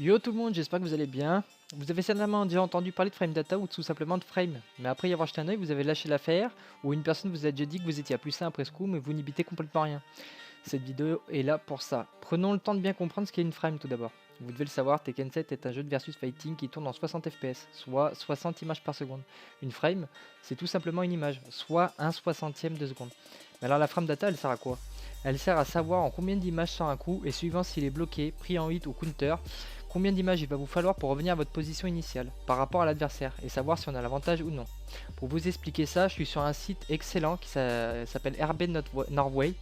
Yo tout le monde, j'espère que vous allez bien. Vous avez certainement déjà entendu parler de frame data ou tout simplement de frame, mais après y avoir jeté un oeil, vous avez lâché l'affaire, ou une personne vous a déjà dit que vous étiez à plus 1 après ce coup, mais vous n'y bitez complètement rien. Cette vidéo est là pour ça. Prenons le temps de bien comprendre ce qu'est une frame tout d'abord. Vous devez le savoir, Tekken 7 est un jeu de versus fighting qui tourne en 60 fps, soit 60 images par seconde. Une frame, c'est tout simplement une image, soit un soixantième de seconde. Mais alors la frame data, elle sert à quoi? Elle sert à savoir en combien d'images sort un coup, et suivant s'il est bloqué, pris en hit ou counter, combien d'images il va vous falloir pour revenir à votre position initiale, par rapport à l'adversaire, et savoir si on a l'avantage ou non. Pour vous expliquer ça, je suis sur un site excellent qui s'appelle RB Norway.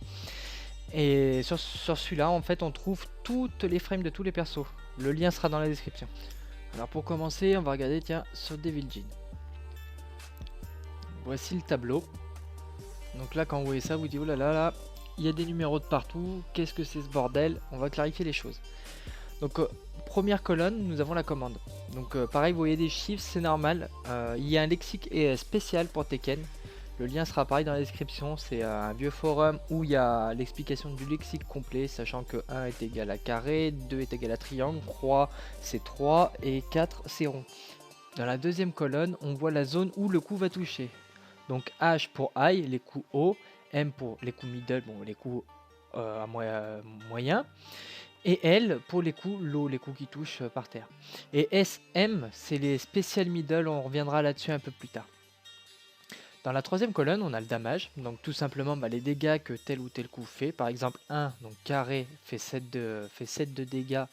Et sur celui-là, en fait, on trouve toutes les frames de tous les persos. Le lien sera dans la description. Alors pour commencer, on va regarder, tiens, sur Devil Jin. Voici le tableau. Donc là, quand vous voyez ça, vous dites, oh là là là, il y a des numéros de partout, qu'est-ce que c'est ce bordel? On va clarifier les choses. Donc première colonne, nous avons la commande. Donc pareil, vous voyez des chiffres, c'est normal. Il y a un lexique spécial pour Tekken. Le lien sera pareil dans la description, c'est un vieux forum où il y a l'explication du lexique complet, sachant que 1 est égal à carré, 2 est égal à triangle, croix c'est 3 et 4 c'est rond. Dans la deuxième colonne, on voit la zone où le coup va toucher. Donc H pour high, les coups hauts, M pour les coups middle, bon les coups moyens, et L pour les coups low, les coups qui touchent par terre. Et SM, c'est les special middle, on reviendra là-dessus un peu plus tard. Dans la troisième colonne, on a le damage, donc tout simplement les dégâts que tel ou tel coup fait. Par exemple 1, donc carré, fait 7 de dégâts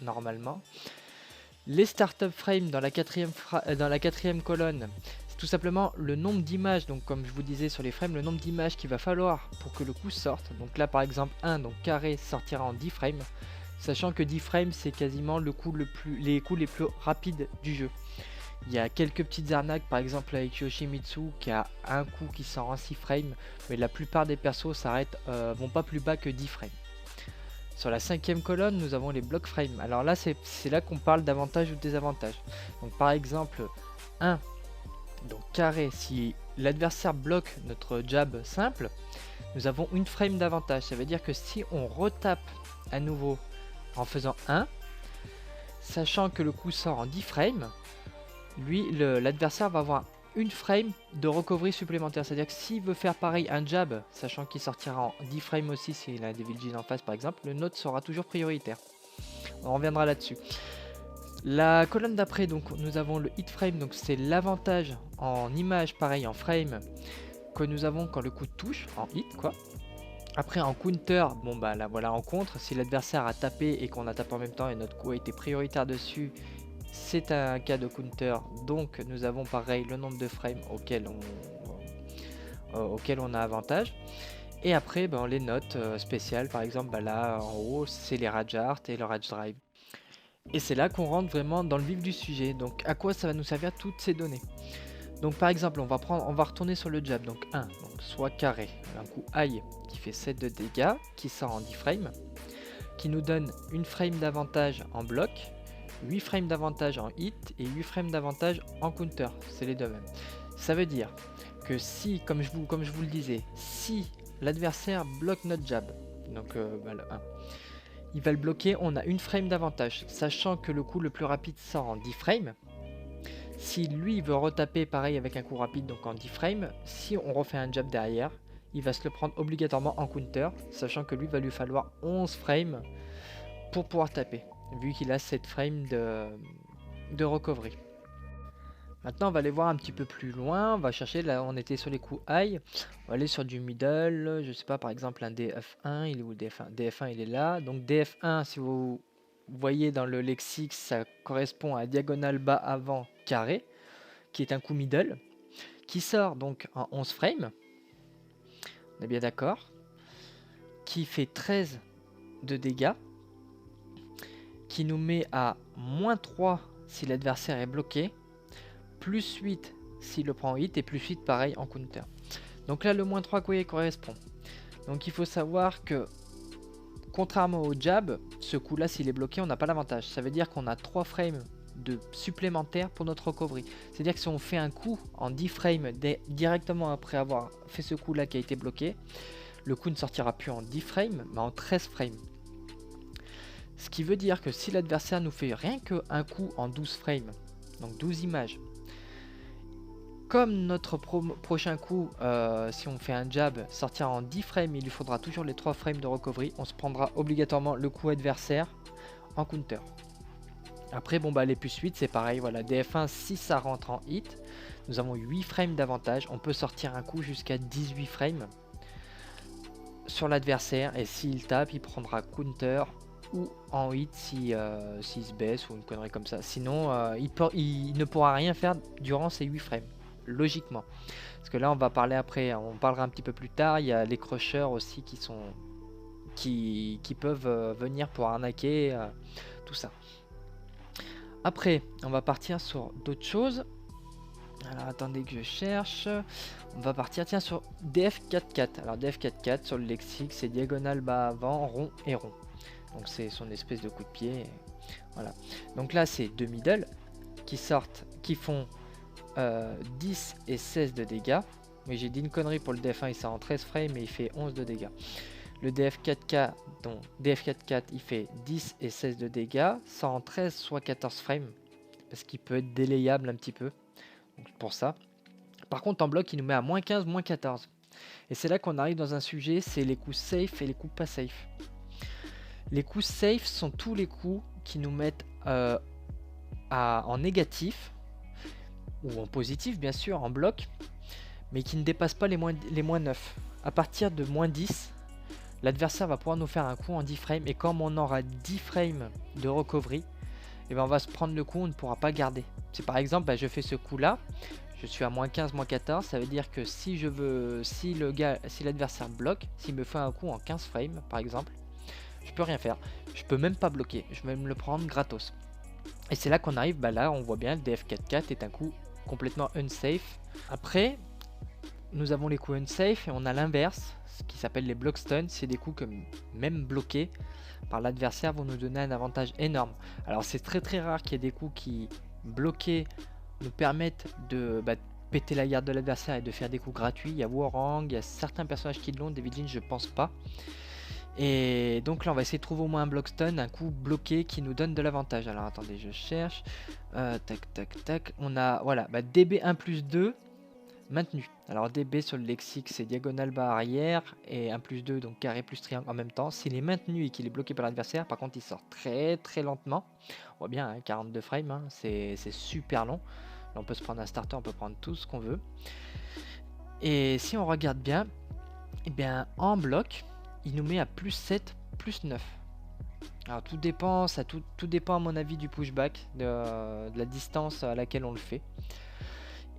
normalement. Les startup frames dans la quatrième colonne, c'est tout simplement le nombre d'images, donc comme je vous disais sur les frames, le nombre d'images qu'il va falloir pour que le coup sorte. Donc là par exemple 1, donc carré, sortira en 10 frames, sachant que 10 frames c'est quasiment les coups les plus rapides du jeu. Il y a quelques petites arnaques, par exemple avec Yoshimitsu qui a un coup qui sort en 6 frames, mais la plupart des persos vont pas plus bas que 10 frames. Sur la cinquième colonne, nous avons les block frames. Alors là, c'est là qu'on parle d'avantages ou de désavantages. Donc par exemple, 1, donc carré, si l'adversaire bloque notre jab simple, nous avons une frame d'avantage. Ça veut dire que si on retape à nouveau en faisant 1, sachant que le coup sort en 10 frames, lui, l'adversaire va avoir une frame de recovery supplémentaire. C'est-à-dire que s'il veut faire pareil un jab, sachant qu'il sortira en 10 frames aussi s'il a un Devil Jin en face par exemple, le nôtre sera toujours prioritaire. On reviendra là-dessus. La colonne d'après, donc nous avons le hit frame, donc c'est l'avantage en image, pareil en frame, que nous avons quand le coup touche, en hit quoi. Après en counter, bon bah là voilà en contre, si l'adversaire a tapé et qu'on a tapé en même temps et notre coup a été prioritaire dessus, c'est un cas de counter, donc nous avons pareil le nombre de frames auquel on a avantage. Et après les notes spéciales, par exemple là en haut c'est les Rage Art et le Rage Drive. Et c'est là qu'on rentre vraiment dans le vif du sujet. Donc à quoi ça va nous servir toutes ces données? Donc par exemple on va retourner sur le jab, donc 1, donc soit carré, un coup high qui fait 7 de dégâts, qui sort en 10 frames, qui nous donne une frame d'avantage en bloc, 8 frames d'avantage en hit et 8 frames d'avantage en counter, c'est les deux mêmes. Ça veut dire que si, comme je vous le disais, si l'adversaire bloque notre jab, donc le 1, il va le bloquer, on a une frame d'avantage, sachant que le coup le plus rapide sort en 10 frames. Si lui veut retaper pareil avec un coup rapide, donc en 10 frames, si on refait un jab derrière, il va se le prendre obligatoirement en counter, sachant que lui va lui falloir 11 frames pour pouvoir taper, vu qu'il a cette frame de recovery. Maintenant on va aller voir un petit peu plus loin, on va chercher, là on était sur les coups high, on va aller sur du middle, je sais pas par exemple un DF1, il est où le DF1? DF1 il est là, donc DF1 si vous voyez dans le lexique ça correspond à diagonale bas avant carré, qui est un coup middle, qui sort donc en 11 frames, on est bien d'accord, qui fait 13 de dégâts, qui nous met à -3 si l'adversaire est bloqué, plus 8 s'il le prend en hit et plus 8 pareil en counter. Donc là le -3 quoi il correspond. Donc il faut savoir que contrairement au jab, ce coup là s'il est bloqué on n'a pas l'avantage. Ça veut dire qu'on a 3 frames de supplémentaires pour notre recovery. C'est à dire que si on fait un coup en 10 frames directement après avoir fait ce coup là qui a été bloqué, le coup ne sortira plus en 10 frames mais en 13 frames. Ce qui veut dire que si l'adversaire nous fait rien qu'un coup en 12 frames, donc 12 images, comme notre prochain coup, si on fait un jab, sortira en 10 frames, il lui faudra toujours les 3 frames de recovery, on se prendra obligatoirement le coup adversaire en counter. Après, bon bah les plus 8 c'est pareil, voilà, DF1 si ça rentre en hit, nous avons 8 frames d'avantage, on peut sortir un coup jusqu'à 18 frames sur l'adversaire, et s'il tape, il prendra counter ou en hit si, s'il se baisse ou une connerie comme ça. Sinon, il ne pourra rien faire durant ces 8 frames, logiquement. Parce que là, on va parler après, on parlera un petit peu plus tard, il y a les crushers aussi qui peuvent venir pour arnaquer, tout ça. Après, on va partir sur d'autres choses. Alors attendez que je cherche. On va partir tiens sur DF44. Alors DF44 sur le lexique c'est diagonale bas avant, rond et rond. Donc c'est son espèce de coup de pied. Voilà. Donc là c'est deux middle qui sortent, qui font 10 et 16 de dégâts. Mais j'ai dit une connerie pour le DF1, il sort en 13 frames et il fait 11 de dégâts. Le DF4K, donc DF44 il fait 10 et 16 de dégâts, sort en 13 soit 14 frames. Parce qu'il peut être délayable un petit peu. Donc pour ça. Par contre en bloc il nous met à moins 15, moins 14. Et c'est là qu'on arrive dans un sujet, c'est les coups safe et les coups pas safe. Les coups safe sont tous les coups qui nous mettent en négatif, ou en positif bien sûr, en bloc, mais qui ne dépassent pas les moins 9. À partir de moins 10, l'adversaire va pouvoir nous faire un coup en 10 frames, et comme on aura 10 frames de recovery, et ben on va se prendre le coup, on ne pourra pas garder. Si par exemple je fais ce coup là, je suis à moins 15, moins 14, ça veut dire que si l'adversaire bloque, s'il me fait un coup en 15 frames par exemple, je peux rien faire. Je peux même pas bloquer, je vais me le prendre gratos. Et c'est là qu'on arrive, là on voit bien le DF44 est un coup complètement unsafe. Après, nous avons les coups unsafe et on a l'inverse, ce qui s'appelle les block stun, c'est des coups que même bloqués par l'adversaire vont nous donner un avantage énorme. Alors c'est très rare qu'il y ait des coups qui bloqués nous permettent de péter la garde de l'adversaire et de faire des coups gratuits. Il y a Warang, il y a certains personnages qui l'ont, David Lynch je pense pas. Et donc là on va essayer de trouver au moins un block stun, un coup bloqué qui nous donne de l'avantage. Alors attendez je cherche, tac, on a voilà DB 1 plus 2 maintenu. Alors DB sur le lexique c'est diagonale bas arrière et 1 plus 2 donc carré plus triangle en même temps. S'il est maintenu et qu'il est bloqué par l'adversaire, par contre il sort très lentement. On voit bien 42 frames, c'est super long. Là on peut se prendre un starter, on peut prendre tout ce qu'on veut. Et si on regarde bien, et bien en bloc il nous met à plus 7, plus 9. Alors tout dépend, tout dépend à mon avis du pushback, de la distance à laquelle on le fait.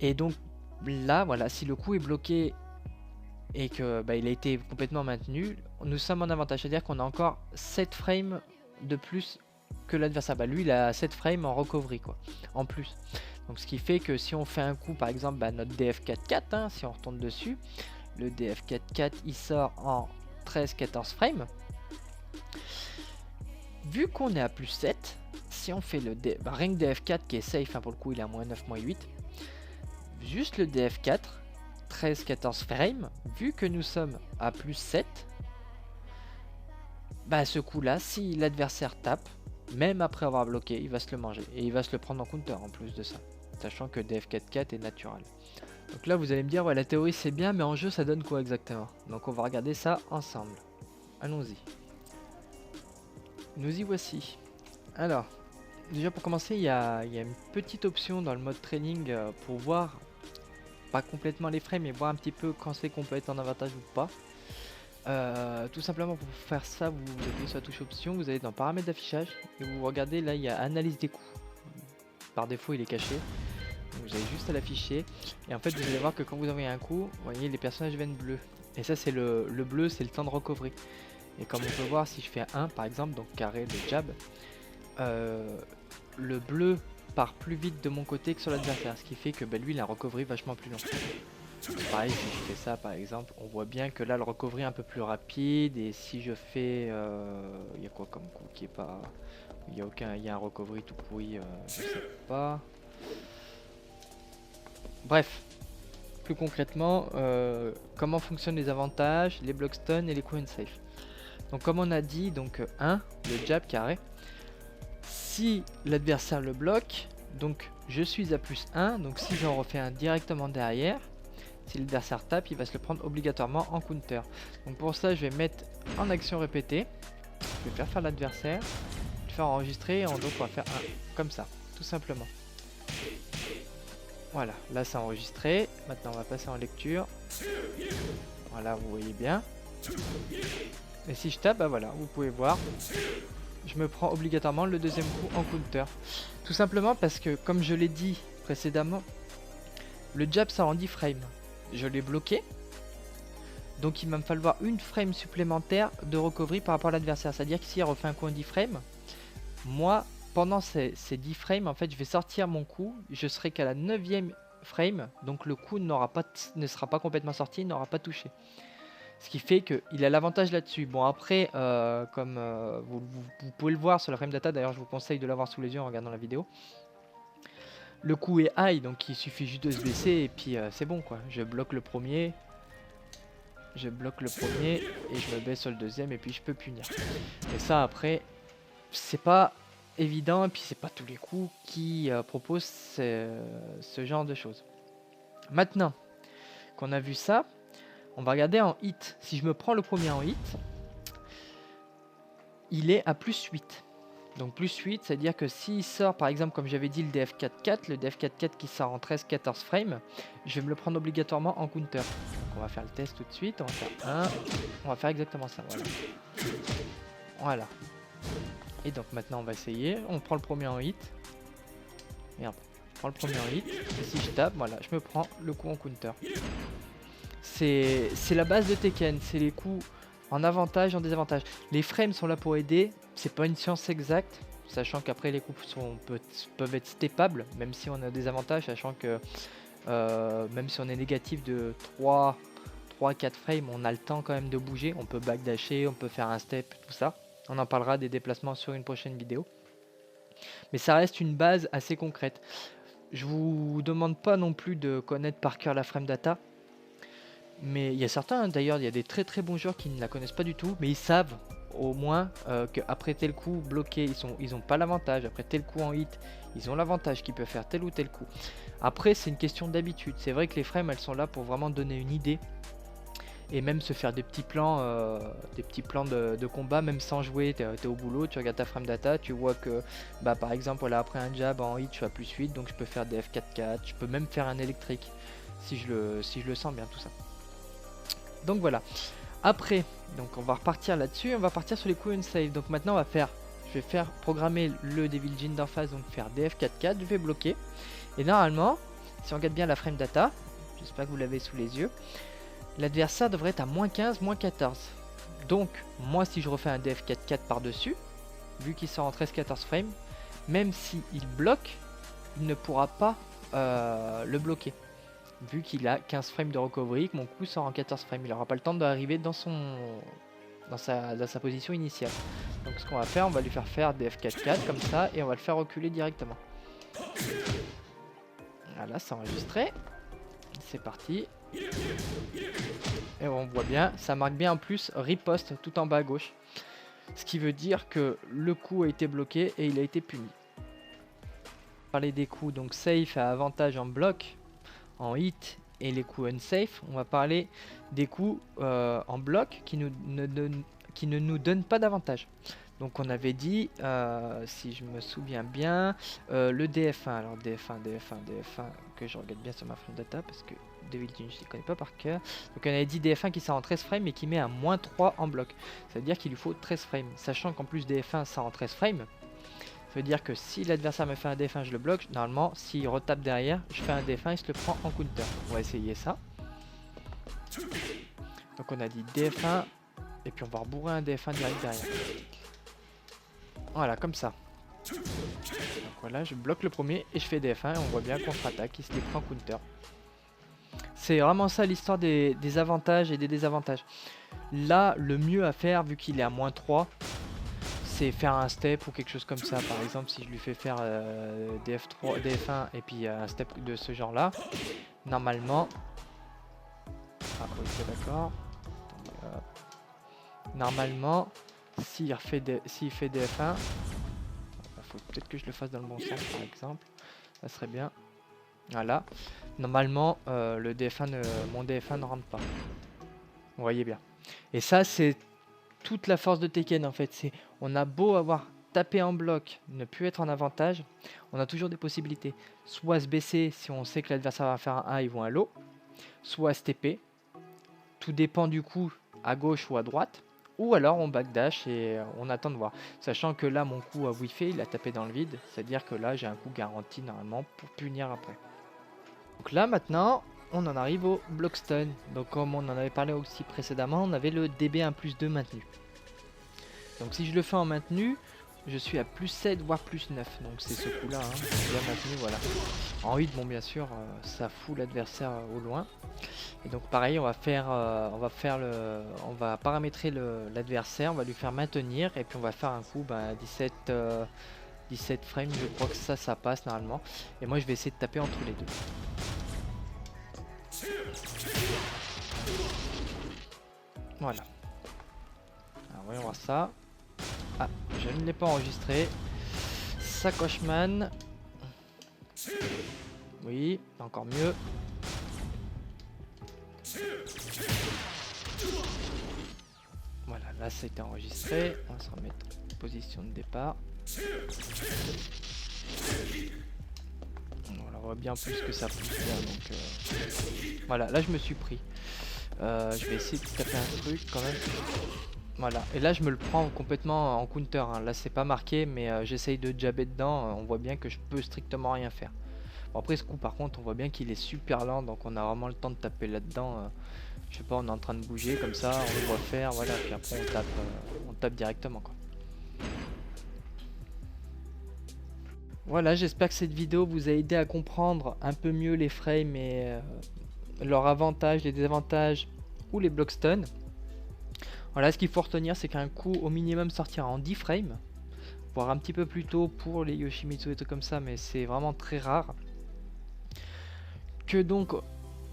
Et donc là voilà, si le coup est bloqué et que il a été complètement maintenu, nous sommes en avantage, c'est à dire qu'on a encore 7 frames de plus que l'adversaire. Lui il a 7 frames en recovery quoi, en plus. Donc ce qui fait que si on fait un coup par exemple notre DF44, si on retourne dessus, le DF44 il sort en 13-14 frames. Vu qu'on est à plus 7, si on fait le rien que DF4 qui est safe, pour le coup il est à moins 9, moins 8, juste le DF4, 13-14 frames, vu que nous sommes à plus 7, ce coup là, si l'adversaire tape, même après avoir bloqué, il va se le manger. Et il va se le prendre en counter en plus de ça, sachant que DF4 est natural. Donc là vous allez me dire, ouais la théorie c'est bien, mais en jeu ça donne quoi exactement? Donc on va regarder ça ensemble. Allons-y. Nous y voici. Alors, déjà pour commencer, il y a une petite option dans le mode training pour voir, pas complètement les frames, mais voir un petit peu quand c'est qu'on peut être en avantage ou pas. Tout simplement pour faire ça, vous appuyez sur la touche option, vous allez dans paramètres d'affichage, et vous regardez là, il y a analyse des coups. Par défaut, il est caché. Donc vous avez juste à l'afficher, et en fait vous allez voir que quand vous envoyez un coup, vous voyez les personnages viennent bleus. Et ça c'est le bleu, c'est le temps de recovery. Et comme on peut voir, si je fais 1 par exemple, donc carré de jab, le bleu part plus vite de mon côté que sur l'adversaire, ce qui fait que lui il a un recovery vachement plus long. Pareil, si je fais ça par exemple, on voit bien que là le recovery est un peu plus rapide, et si je fais, il y a quoi comme coup qui est pas, il y a un recovery tout pourri, je sais pas. Bref, plus concrètement, comment fonctionnent les avantages, les block stun et les coups unsafe. Donc comme on a dit, donc 1, le jab carré. Si l'adversaire le bloque, donc je suis à plus 1, donc si j'en refais un directement derrière, si l'adversaire tape, il va se le prendre obligatoirement en counter. Donc pour ça, je vais mettre en action répétée, je vais faire l'adversaire, je vais faire enregistrer, et donc on va faire un comme ça, tout simplement. Voilà, là c'est enregistré, maintenant on va passer en lecture. Voilà, vous voyez bien. Et si je tape, bah voilà, vous pouvez voir, je me prends obligatoirement le deuxième coup en counter. Tout simplement parce que, comme je l'ai dit précédemment, le jab ça en 10 frames. Je l'ai bloqué, donc il va me falloir une frame supplémentaire de recovery par rapport à l'adversaire. C'est-à-dire que s'il refait un coup en 10 frames, moi, pendant ces 10 frames, en fait, je vais sortir mon coup, je serai qu'à la 9e frame, donc le coup ne sera pas complètement sorti, il n'aura pas touché. Ce qui fait qu'il a l'avantage là-dessus. Bon après, comme vous pouvez le voir sur la frame data, d'ailleurs je vous conseille de l'avoir sous les yeux en regardant la vidéo. Le coup est high, donc il suffit juste de se baisser et puis c'est bon quoi. Je bloque le premier, et je me baisse sur le deuxième et puis je peux punir. Et ça après, c'est pas évident et puis c'est pas tous les coups qui proposent ce genre de choses. Maintenant qu'on a vu ça, on va regarder en hit. Si je me prends le premier en hit, il est à plus 8. Donc plus 8, c'est-à-dire que s'il sort, par exemple, comme j'avais dit, le DF4-4, le DF4-4 qui sort en 13-14 frames, je vais me le prendre obligatoirement en counter. Donc on va faire le test tout de suite. On va faire un. On va faire exactement ça. Voilà. Voilà. Et donc maintenant, on va essayer. On prend le premier en hit. Merde. Je prends le premier en hit. Et si je tape, voilà, je me prends le coup en counter. C'est la base de Tekken, c'est les coups en avantage, en désavantage. Les frames sont là pour aider, c'est pas une science exacte, sachant qu'après les coups peuvent être steppables, même si on a des avantages, sachant que même si on est négatif de 3-4 frames, on a le temps quand même de bouger, on peut backdasher, on peut faire un step, tout ça. On en parlera des déplacements sur une prochaine vidéo. Mais ça reste une base assez concrète. Je vous demande pas non plus de connaître par cœur la frame data. Mais il y a certains, d'ailleurs, il y a des très très bons joueurs qui ne la connaissent pas du tout, mais ils savent au moins qu'après tel coup bloqué, ils ont pas l'avantage. Après tel coup en hit, ils ont l'avantage qu'ils peuvent faire tel ou tel coup. Après, c'est une question d'habitude. C'est vrai que les frames, elles sont là pour vraiment donner une idée et même se faire des petits plans de combat, même sans jouer. T'es au boulot, tu regardes ta frame data, tu vois que, bah, par exemple, voilà, après un jab en hit, je suis à plus 8, donc je peux faire des F4-4, je peux même faire un électrique si je le sens bien, tout ça. Donc voilà. Après, donc on va repartir là-dessus, on va partir sur les coups unsafe. Donc maintenant je vais faire programmer le Devil Jin d'en face, donc faire DF4-4, je vais bloquer. Et normalement, si on regarde bien la frame data, j'espère que vous l'avez sous les yeux, l'adversaire devrait être à moins 15, moins 14. Donc moi si je refais un DF4-4 par-dessus, vu qu'il sort en 13-14 frames, même s'il bloque, il ne pourra pas le bloquer. Vu qu'il a 15 frames de recovery, que mon coup sort en 14 frames, il n'aura pas le temps d'arriver dans sa position initiale. Donc ce qu'on va faire, on va lui faire des F4-4 comme ça et on va le faire reculer directement. Voilà, c'est enregistré. C'est parti. Et on voit bien, ça marque bien en plus riposte tout en bas à gauche. Ce qui veut dire que le coup a été bloqué et il a été puni. Parler des coups, donc safe à avantage en bloc, en hit et les coups unsafe, on va parler des coups en bloc qui ne nous donnent pas d'avantage. Donc on avait dit, si je me souviens bien, le DF1, alors DF1, que je regarde bien sur ma frame data parce que Devil Jin je ne connais pas par cœur. Donc on avait dit DF1 qui sort en 13 frames et qui met à moins 3 en bloc. Ça veut dire qu'il lui faut 13 frames, sachant qu'en plus DF1 sort en 13 frames. Ça veut dire que si l'adversaire me fait un DF1, je le bloque. Normalement, s'il retape derrière, je fais un DF1 et je le prends en counter. On va essayer ça. Donc on a dit DF1, et puis on va rebourrer un DF1 direct derrière. Voilà, comme ça. Donc voilà, je bloque le premier et je fais DF1 et on voit bien contre-attaque, il se les prend en counter. C'est vraiment ça l'histoire des avantages et des désavantages. Là, le mieux à faire, vu qu'il est à moins 3, c'est faire un step ou quelque chose comme ça. Par exemple, si je lui fais faire DF1 et puis un step de ce genre là, normalement, ah ok d'accord, normalement, s'il fait DF1, faut peut-être que je le fasse dans le bon sens par exemple, ça serait bien. Voilà, normalement le DF1 mon DF1 ne rentre pas. Vous voyez bien. Et ça c'est toute la force de Tekken en fait. C'est on a beau avoir tapé en bloc, ne plus être en avantage, on a toujours des possibilités. Soit se baisser si on sait que l'adversaire va faire un high ou un low, soit se TP. Tout dépend du coup à gauche ou à droite. Ou alors on backdash et on attend de voir. Sachant que là mon coup a whiffé, il a tapé dans le vide. C'est-à-dire que là j'ai un coup garanti normalement pour punir après. Donc là maintenant on en arrive au blockstun. Donc comme on en avait parlé aussi précédemment, on avait le DB1+2 maintenu. Donc si je le fais en maintenu, je suis à plus 7 voire plus 9. Donc c'est ce coup là, hein, bien maintenu, voilà. En 8 bon bien sûr ça fout l'adversaire au loin. Et donc pareil on va paramétrer l'adversaire, on va lui faire maintenir et puis on va faire un coup 17 frames, je crois que ça passe normalement. Et moi je vais essayer de taper entre les deux. Voilà. Alors voyons voir ça. Ah, je ne l'ai pas enregistré. Sacocheman. Oui, encore mieux. Voilà, là ça a été enregistré. On va se remettre en position de départ. On voit bien plus que ça pousse bien. Donc, voilà, là je me suis pris. Je vais essayer de taper un truc quand même. Voilà, et là je me le prends complètement en counter, hein. Là c'est pas marqué mais j'essaye de jabber dedans, on voit bien que je peux strictement rien faire. Bon, après ce coup par contre on voit bien qu'il est super lent, donc on a vraiment le temps de taper là-dedans. Je sais pas, on est en train de bouger comme ça, on le voit faire, voilà, puis après on tape directement quoi. Voilà, j'espère que cette vidéo vous a aidé à comprendre un peu mieux les frames et leurs avantages, les désavantages ou les block stun. Voilà, ce qu'il faut retenir, c'est qu'un coup au minimum sortira en 10 frames, voire un petit peu plus tôt pour les Yoshimitsu et tout comme ça, mais c'est vraiment très rare. Que donc,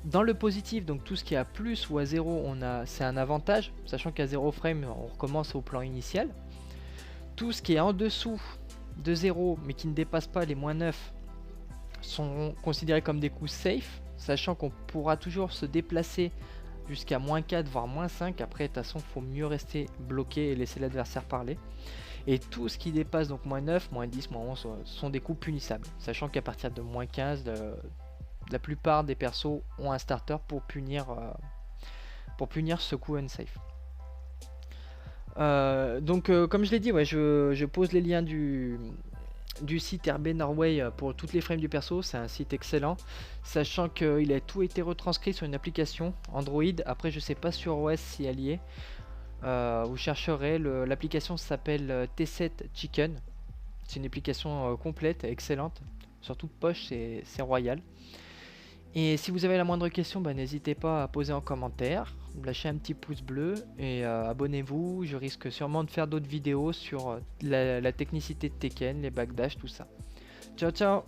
dans le positif, donc tout ce qui est à plus ou à 0, c'est un avantage, sachant qu'à 0 frame, on recommence au plan initial. Tout ce qui est en dessous de 0, mais qui ne dépasse pas les -9, sont considérés comme des coups safe, sachant qu'on pourra toujours se déplacer jusqu'à -4 voire -5. Après de toute façon faut mieux rester bloqué et laisser l'adversaire parler. Et tout ce qui dépasse donc -9, -10, -11 sont des coups punissables, sachant qu'à partir de -15 la plupart des persos ont un starter pour punir ce coup unsafe. Comme je l'ai dit, ouais, je pose les liens du site RB Norway pour toutes les frames du perso. C'est un site excellent, sachant qu'il a tout été retranscrit sur une application Android. Après je sais pas sur OS si elle y est. Vous chercherez, l'application s'appelle T7 Chicken. C'est une application complète, excellente, surtout poche, c'est royal. Et si vous avez la moindre question, n'hésitez pas à poser en commentaire, lâchez un petit pouce bleu et abonnez-vous. Je risque sûrement de faire d'autres vidéos sur la technicité de Tekken, les backdash, tout ça. Ciao ciao.